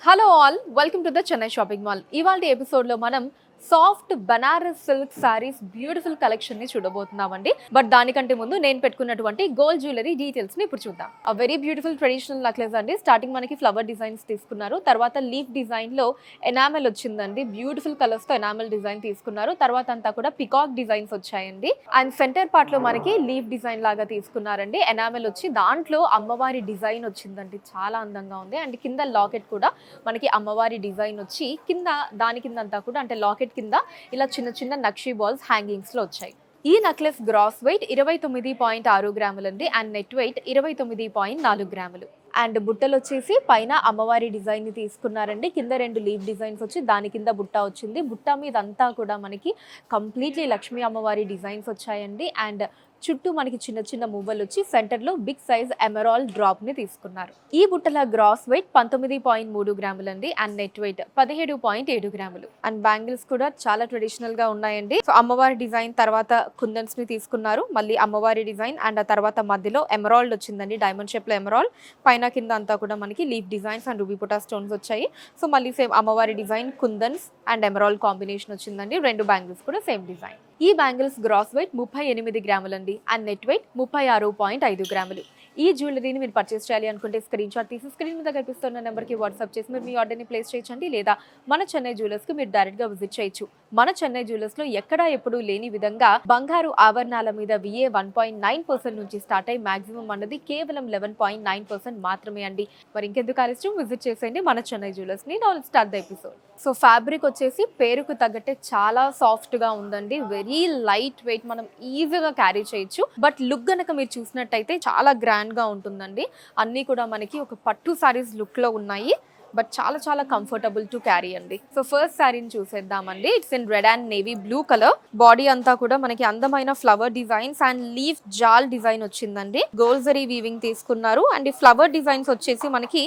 Hello all, welcome to the Chennai shopping mall. ఇవాళ ఎపిసోడ్లో మనం soft Banaras silk saris beautiful collection ని చూడబోతున్నామండి. బట్ దానికంటే ముందు నేను పెట్టుకున్నటువంటి గోల్డ్ జ్యువెలరీ డీటెయిల్స్ ని ఇప్పుడు చూద్దాం. A very beautiful traditional necklace అండి. స్టార్టింగ్ మనకి ఫ్లవర్ డిజైన్స్ తీసుకున్నారు, తర్వాత లీఫ్ డిజైన్ లో ఎనామెల్ వచ్చిందండి. బ్యూటిఫుల్ కలర్స్ తో ఎనామెల్ డిజైన్ తీసుకున్నారు. తర్వాత అంతా కూడా పికాక్ డిజైన్స్ వచ్చాయండి. అండ్ సెంటర్ పార్ట్ లో మనకి లీఫ్ డిజైన్ లాగా తీసుకున్నారండి. ఎనామెల్ వచ్చి దాంట్లో అమ్మవారి డిజైన్ వచ్చిందండి. చాలా అందంగా ఉంది. అండ్ కింద లాకెట్ కూడా మనకి అమ్మవారి డిజైన్ వచ్చి కింద దాని కింద అంతా కూడా అంటే లాకెట్ కింద ఇలా చిన్న చిన్న నక్షీ బాల్స్ హ్యాంగింగ్స్ లో వచ్చాయి. ఈ నెక్లెస్ గ్రాస్ వెయిట్ 29.6 గ్రాములు అండి. అండ్ నెట్ వెయిట్ 29.4 గ్రాములు. అండ్ బుట్టలు వచ్చేసి పైన అమ్మవారి డిజైన్ ని తీసుకున్నారండి. కింద రెండు లీవ్ డిజైన్స్ వచ్చి దాని కింద బుట్ట వచ్చింది. బుట్ట మీద అంతా కూడా మనకి కంప్లీట్లీ లక్ష్మీ అమ్మవారి డిజైన్స్ వచ్చాయండి. అండ్ చుట్టూ మనకి చిన్న చిన్న మువ్వలు వచ్చి సెంటర్ లో బిగ్ సైజ్ ఎమరాల్డ్ డ్రాప్ ని తీసుకున్నారు. ఈ బుట్టల గ్రాస్ వెయిట్ 19.3 గ్రాములు అండి. అండ్ నెట్ వెయిట్ 17.7 గ్రాములు. అండ్ బ్యాంగిల్స్ కూడా చాలా ట్రెడిషనల్ గా ఉన్నాయండి. సో అమ్మవారి డిజైన్ తర్వాత కుందన్స్ ని తీసుకున్నారు, మళ్ళీ అమ్మవారి డిజైన్ అండ్ ఆ తర్వాత మధ్యలో ఎమరాల్డ్ వచ్చిందండి. డైమండ్ షేప్ లో ఎమరాల్డ్, పైన కింద అంతా కూడా మనకి లీఫ్ డిజైన్స్ అండ్ రూబీ పుటా స్టోన్స్ వచ్చాయి. సో మళ్ళీ సేమ్ అమ్మవారి design, kundans and emerald combination వచ్చిందండి. రెండు బ్యాంగిల్స్ కూడా సేమ్ డిజైన్. ఈ బ్యాంగిల్స్ గ్రాస్ వెయిట్ 38 గ్రాములండి. అండ్ నెట్ వెయిట్ 36.5 గ్రాములు. ఈ జ్యువెలరీని మీరు పర్చేస్ చేయాలి అనుకుంటే స్క్రీన్ షాట్ తీసి స్క్రీన్ మీద కనిపిస్తున్న నెంబర్కి వాట్సాప్ చేసి మీరు మీ ఆర్డర్ని ప్లేస్ చేయొచ్చండి. లేదా మన చెన్నై జ్యువెలర్స్కి మీరు డైరెక్ట్గా విజిట్ చేయొచ్చు. మన చెన్నై జ్యువెలర్స్లో ఎక్కడా ఎప్పుడూ లేని విధంగా బంగారు ఆభరణాల మీద VA 1.9% నుంచి స్టార్ట్ అయ్యి మాక్సిమం అన్నది కేవలం 11.9% మాత్రమే అండి. మరి ఇంకెందుకు ఆలస్యం, విజిట్ చేసేయండి మన చెన్నై జ్యువెలర్స్ని. Now let's start the episode. So fabric వచ్చేసి పేరుకు తగ్గట్టే చాలా సాఫ్ట్గా ఉందండి. వెరీ లైట్ వెయిట్, మనం ఈజీగా క్యారీ చేయొచ్చు. బట్ లుక్ గనక మీరు చూసినట్టయితే చాలా గ్రాండ్గా ఉంటుందండి. అన్నీ కూడా మనకి ఒక పట్టు సారీస్ లుక్లో ఉన్నాయి. బట్ చాలా చాలా కంఫర్టబుల్ టు క్యారీ అండి. సో ఫస్ట్ శారీని చూసేద్దామండి. It's in red and navy blue colour. Body అంతా కూడా మనకి అందమైన ఫ్లవర్ డిజైన్స్ అండ్ లీఫ్ జాల్ డిజైన్ వచ్చిందండి. గోల్డ్ జరీ వీవింగ్ తీసుకున్నారు. అండ్ ఈ ఫ్లవర్ డిజైన్స్ వచ్చేసి మనకి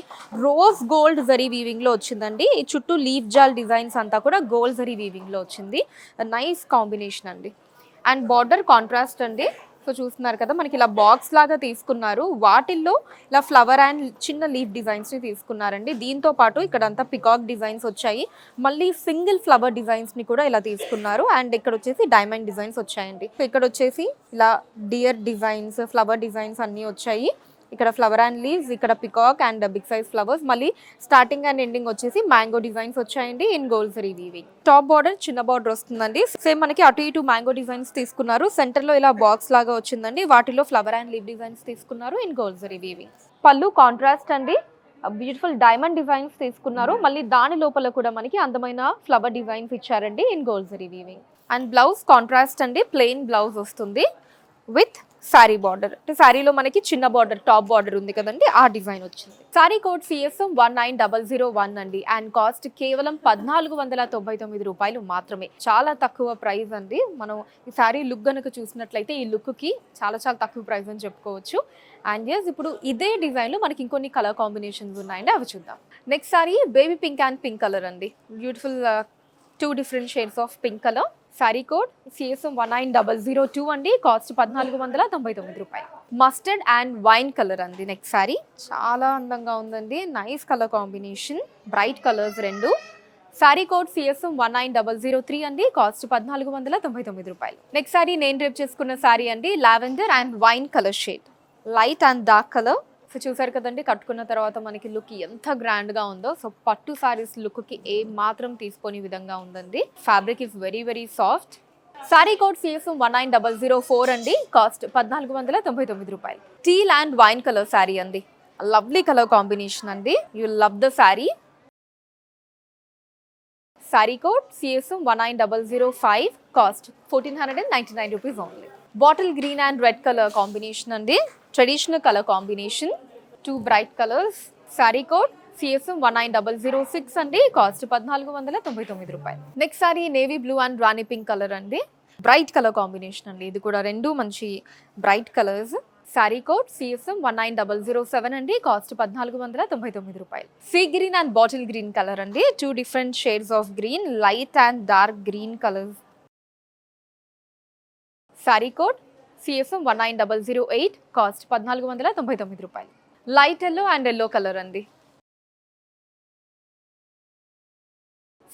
రోజ్ గోల్డ్ జరీ వీవింగ్ లో వచ్చిందండి. ఈ చుట్టూ లీఫ్ జాల్ డిజైన్స్ అంతా కూడా గోల్డ్ జరీ వీవింగ్ లో వచ్చింది. నైస్ కాంబినేషన్ అండి. అండ్ బార్డర్ కాంట్రాస్ట్ అండి. సో చూస్తున్నారు కదా, మనకి ఇలా బాక్స్ లాగా తీసుకున్నారు. వాటిల్లో ఇలా ఫ్లవర్ అండ్ చిన్న లీఫ్ డిజైన్స్ ని తీసుకున్నారండి. దీంతో పాటు ఇక్కడ అంతా పికాక్ డిజైన్స్ వచ్చాయి. మళ్ళీ సింగిల్ ఫ్లవర్ డిజైన్స్ ని కూడా ఇలా తీసుకున్నారు. అండ్ ఇక్కడ వచ్చేసి డైమండ్ డిజైన్స్ వచ్చాయండి. సో ఇక్కడ వచ్చేసి ఇలా డియర్ డిజైన్స్, ఫ్లవర్ డిజైన్స్ అన్ని వచ్చాయి. ఇక్కడ ఫ్లవర్ అండ్ లీవ్స్, ఇక్కడ peacock and big size flowers, మళ్ళీ స్టార్టింగ్ అండ్ ఎండింగ్ వచ్చేసి మ్యాంగో డిజైన్స్ వచ్చాయండి in gold zari weaving. Top border చిన్న బార్డర్ వస్తుందండి. సేమ్ మనకి అటు ఇటు మ్యాంగో డిజైన్స్ తీసుకున్నారు. సెంటర్ లో ఇలా బాక్స్ లాగా వచ్చిందండి. వాటిలో ఫ్లవర్ అండ్ లీవ్ డిజైన్స్ తీసుకున్నారు ఇన్ గోల్డ్ జరీ వీవింగ్. పళ్ళు కాంట్రాస్ట్ అండి. బ్యూటిఫుల్ డైమండ్ డిజైన్స్ తీసుకున్నారు. మళ్ళీ దాని లోపల కూడా మనకి అందమైన ఫ్లవర్ డిజైన్స్ ఇచ్చారండి in gold zari weaving. And blouse contrast అండి. ప్లెయిన్ బ్లౌజ్ వస్తుంది విత్ సారీ బార్డర్. అంటే సారీలో మనకి చిన్న బార్డర్, టాప్ బార్డర్ ఉంది కదండి, ఆ డిజైన్ వచ్చింది. సారీ కోడ్ CSM 19001 అండి. అండ్ కాస్ట్ కేవలం 1499 రూపాయలు మాత్రమే. చాలా తక్కువ ప్రైస్ అండి. మనం ఈ సారీ లుక్ గనక చూసినట్లయితే ఈ లుక్ కి చాలా చాలా తక్కువ ప్రైస్ అని చెప్పుకోవచ్చు. అండ్ ఎస్, ఇప్పుడు ఇదే డిజైన్ లో మనకి ఇంకొన్ని కలర్ కాంబినేషన్స్ ఉన్నాయండి, అవి చూద్దాం. Next sari baby pink and pink colour అండి. Beautiful 2 different shades of pink colour. Sari code CSM 19002 అండి. కాస్ట్ 1499 రూపాయలు. మస్టర్డ్ అండ్ వైన్ కలర్ అండి. నెక్స్ట్ సారీ చాలా అందంగా ఉందండి. Nice colour combination, bright colours రెండు. సారీ కోడ్ CSM 19003 అండి. కాస్ట్ 1499 రూపాయలు. నెక్స్ట్ సారీ నేను డ్రేప్ చేసుకున్న సారీ అండి. Lavender and wine colour shade, light and dark colour. So చూసారు కదండి, కట్టుకున్న తర్వాత మనకి లుక్ ఎంత గ్రాండ్ గా ఉందో. సో పట్టు సారీస్ లుక్ కి ఏ మాత్రం తీసుకొని విధంగా ఉందండి. Fabric is very very soft. Sari code CSM 19004 అండి. కాస్ట్ 1499 రూపాయలు. Teal and wine colour sari అండి. లవ్లీ కలర్ కాంబినేషన్ అండి. You love the sari. Sari code CSM 19005. Cost 1499 rupees only. Bottle green and red colour combination అండి. Traditional colour combination, 2 bright colours. Sari code CSM 19006 అండి. Cost 1499 రూపాయలు. Next sari navy blue and rani pink colour అండి. Bright colour combination అండి. ఇది కూడా రెండు మంచి bright colours. Sari code CSM 19007 అండి. కాస్ట్ 1499 రూపాయలు. Sea green and bottle green colour అండి. 2 different shades of green, light and dark green colours. Sari code CSM 19008. Cost 1499 రూపాయలు. Light yellow and yellow colour అండి.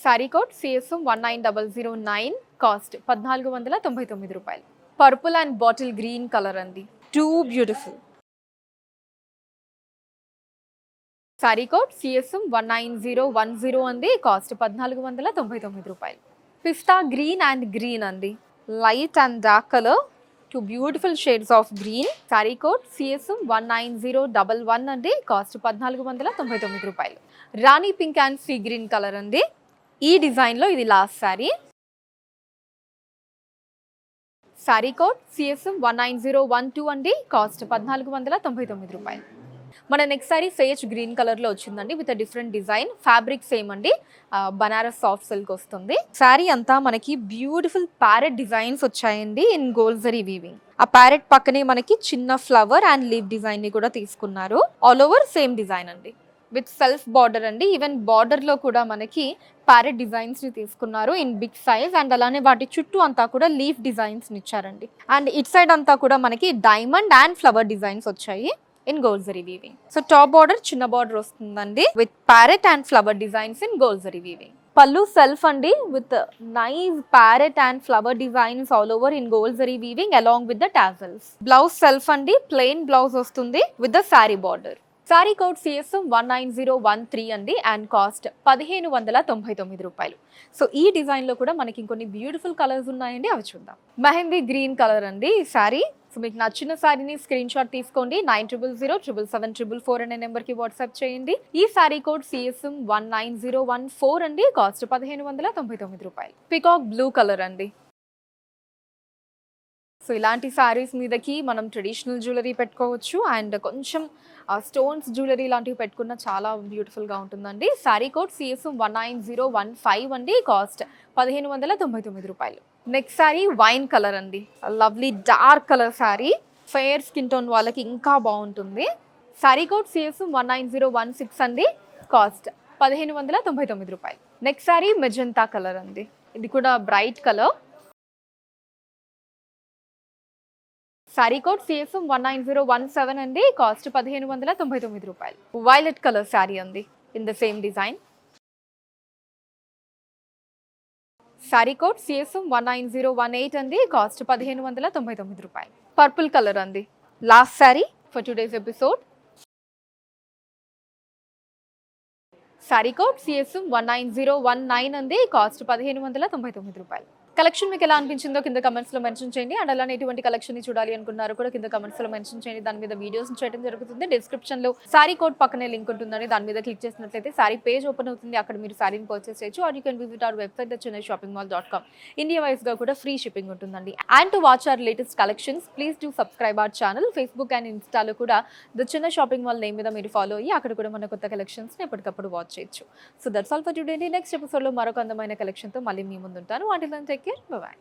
సారీ కోడ్ CSM 19009, కాస్ట్ 1499 రూపాయలు. Purple and bottle green colour అండి, too beautiful. Sari code CSM 19010 అండి, cost 1499 రూపాయలు. పిస్తా green and green అండి, light and dark colour, two beautiful shades of green. Sari code CSM 19011 అండి, cost 1499 రూపాయలు. Rani pink and sea green colour అండి, ఈ డిజైన్లో ఇది last sari. Sari code CSM 19012 అండి, కాస్ట్ 1499 రూపాయలు. మన నెక్స్ట్ సారీ సేజ్ గ్రీన్ కలర్లో వచ్చిందండి with different design. Fabric same అండి, బనారస్ సాఫ్ట్ సిల్క్ వస్తుంది. శారీ అంతా మనకి బ్యూటిఫుల్ ప్యారెట్ డిజైన్స్ వచ్చాయండి ఇన్ గోల్డ్ జరీ వీవింగ్. ఆ ప్యారెట్ పక్కనే మనకి చిన్న ఫ్లవర్ అండ్ లీవ్ డిజైన్ ని కూడా తీసుకున్నారు. ఆల్ ఓవర్ సేమ్ డిజైన్ అండి విత్ సెల్ఫ్ బార్డర్ అండి. ఈవెన్ బార్డర్ లో కూడా మనకి ప్యారెట్ డిజైన్స్ ని తీసుకున్నారు ఇన్ బిగ్ సైజ్. అండ్ అలానే వాటి చుట్టూ అంతా కూడా లీఫ్ డిజైన్స్ ని ఇచ్చారండి. అండ్ ఇట్ సైడ్ అంతా కూడా మనకి డైమండ్ అండ్ ఫ్లవర్ డిజైన్స్ వచ్చాయి in gold zari weaving. So top border చిన్న బార్డర్ వస్తుందండి with parrot and flower designs in gold zari weaving. పల్లు సెల్ఫ్ అండి with nice parrot and flower designs all over in gold zari weaving along with the tassels. Blouse self అండి, plain blouse వస్తుంది with the sorry border. Sorry code CSM 19013 అండి and cost 1599 రూపాయలు. So ఈ design లో కూడా మనకి ఇంకొన్ని బ్యూటిఫుల్ కలర్స్ ఉన్నాయండి, అవి చూద్దాం. మెహందీ గ్రీన్ కలర్ అండి ఈ సారీ. సో మీకు నచ్చిన సారీని స్క్రీన్ షాట్ తీసుకోండి, 90007774 అనే నెంబర్కి వాట్సాప్ చేయండి. ఈ సారీ కోడ్ CSM 19014 అండి, కాస్ట్ 1599 రూపాయలు. పికాక్ బ్లూ కలర్ అండి. సో ఇలాంటి సారీస్ మీదకి మనం ట్రెడిషనల్ జ్యువెలరీ పెట్టుకోవచ్చు అండ్ కొంచెం స్టోన్స్ జ్యువెలరీ లాంటివి పెట్టుకున్న చాలా బ్యూటిఫుల్గా ఉంటుందండి. సారీ కోడ్ CSM 19015 అండి, కాస్ట్ 1599 రూపాయలు. నెక్స్ట్ సారీ వైన్ కలర్ అండి, lovely dark colour sorry. Fair skin tone వాళ్ళకి ఇంకా బాగుంటుంది. సారీ కోడ్ CSM 19016 అండి, కాస్ట్ 1599 రూపాయలు. నెక్స్ట్ సారీ మెజంతా కలర్ అండి, ఇది కూడా bright colour. Sari code CSM 19017 అండి, కాస్ట్ 1599 రూపాయలు. వైలెట్ కలర్ సారీ అండి in the same design. Sorry code CSM 19018 అండి, కాస్ట్ 1599 రూపాయలు. పర్పుల్ కలర్ అండి, last sorry for today's episode. Sorry code CSM 19019 అండి, కాస్ట్ 1599 రూపాయలు. కలెక్షన్ మీకు ఎలా అనిపించిందో కింద కమెంట్స్ లో మెన్షన్ చేయండి. అండ్ అలానే ఎటువంటి కలెక్షన్ ని చూడాలి అనుకున్నారో కూడా కింద కమెంట్స్ లో మెన్షన్ చేయండి. దాని మీద వీడియోస్ చేయడం జరుగుతుంది. డిస్క్రిప్షన్ లో సారీ కోడ్ పక్కనే లింక్ ఉంటుందని, దాని మీద క్లిక్ చేసినట్లయితే సారీ పేజ్ ఓపెన్ అవుతుంది. అక్కడ మీరు సారీని పర్చేస్ చేయొచ్చు. Or you can visit our website chennai-shopping-mall.com. India wise గా కూడా ఫ్రీ షిప్పింగ్ ఉంటుందండి. And to watch our latest collections please do subscribe our channel. Facebook and ఇన్స్టాలో కూడా the Chennai shopping mall name మీద మీరు ఫాలో అయ్యి అక్కడ కూడా మన కొత్త కలెక్షన్స్ ని ఎప్పటికప్పుడు వాచ్ చేయొచ్చు. So that's all for today. Next episode లో మరొక అందమైన కలెక్షన్ తో మళ్ళీ మీ ముందు ఉంటాను. Until then take care, bye by.